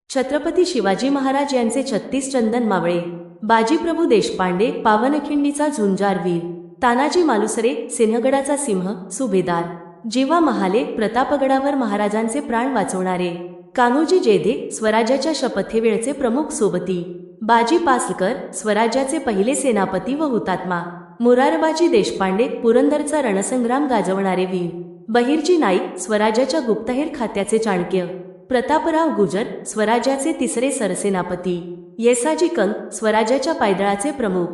छत्रपती शिवाजी महाराज यांचे 36 चंदन मावळे, बाजीप्रभू देशपांडे पावनखिंडीचा झुंजार वीर, तानाजी मालुसरे सिंहगडाचा सिंह सुभेदार, जीवा महाले प्रतापगडावर महाराजांचे प्राण वाचवणारे, कान्होजी जेधे स्वराज्याच्या शपथेवेळचे प्रमुख सोबती, बाजी पासलकर स्वराज्याचे पहिले सेनापती व हुतात्मा, मुरारबाजी देशपांडे पुरंदरचा रणसंग्राम गाजवणारे वीर, बहिर्जी नाईक स्वराज्याच्या गुप्तहेर खात्याचे चाणक्य, प्रतापराव गुजर स्वराज्याचे तिसरे सरसेनापती, येसाजी कंक स्वराज्याच्या पायदळाचे प्रमुख,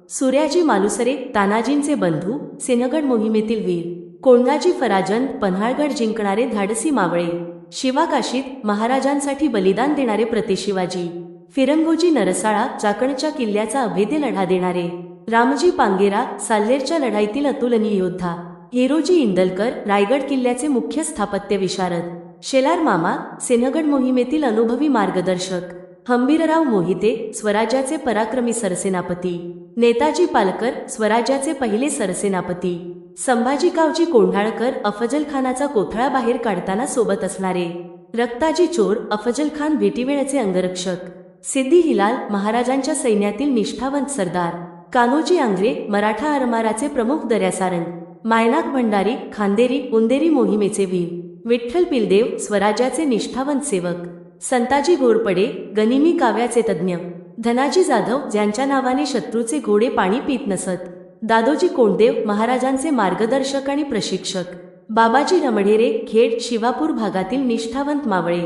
सूर्याजी मालुसरे तानाजींचे बंधू सिंहगड मोहिमेतील वीर, कोंडाजी फराजंद पन्हाळगड जिंकणारे धाडसी मावळे, शिवाकाशीत महाराजांसाठी बलिदान देणारे प्रतिशिवाजी, फिरंगोजी नरसाळा चाकणच्या किल्ल्याचा अभेद्य लढा देणारे, रामजी पांगेरा साल्हेरच्या लढाईतील अतुलनीय योद्धा, हिरोजी इंदलकर रायगड किल्ल्याचे मुख्य स्थापत्य विशारद, शेलार मामा सिंहगड मोहिमेतील अनुभवी मार्गदर्शक, हंबीरराव मोहिते स्वराज्याचे पराक्रमी सरसेनापती, नेताजी पालकर स्वराज्याचे पहिले सरसेनापती, संभाजी कावजी कोंढाळकर अफजल खानाचा कोथळा बाहेर काढताना सोबत असणारे, रक्ताजी चोर अफजल खान भेटीवेळचे अंगरक्षक, सिद्दी हिलाल महाराजांच्या सैन्यातील निष्ठावंत सरदार, कान्होजी आंग्रे मराठा आरमाराचे प्रमुख दर्यासारंग, मायनाक भंडारी खांदेरी उंदेरी मोहिमेचे वीर, विठ्ठल पिलदेव स्वराज्याचे निष्ठावंत सेवक, संताजी घोरपडे गनिमी काव्याचे तज्ज्ञ, धनाजी जाधव ज्यांच्या नावाने शत्रूचे घोडे पाणी पित नसत, दादोजी कोंडदेव महाराजांचे मार्गदर्शक आणि प्रशिक्षक, बाबाजी रमढेरे खेड शिवापूर भागातील निष्ठावंत मावळे,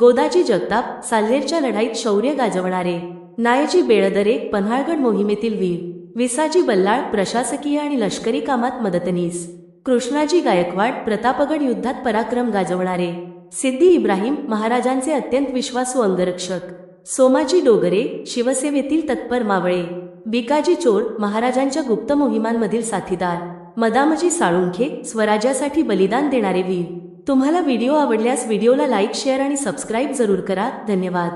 गोदाजी जगताप साल्हेरच्या लढाईत शौर्य गाजवणारे, नायजी बेळदरे पन्हाळगड मोहिमेतील वीर, विसाजी बल्लाळ प्रशासकीय आणि लष्करी कामात मदतनीस, कृष्णाजी गायकवाड प्रतापगड युद्धात पराक्रम गाजवणारे, सिद्दी इब्राहिम महाराजांचे अत्यंत विश्वासू अंगरक्षक, सोमाजी डोगरे शिवसेवेतील तत्पर मावळे, बिकाजी चोर महाराजांच्या गुप्त मोहिमांमधील साथीदार, मदामजी साळुंखे स्वराज्यासाठी बलिदान देणारे वीर. तुम्हाला व्हिडिओ आवडल्यास व्हिडिओला लाईक शेअर आणि सबस्क्राईब जरूर करा. धन्यवाद.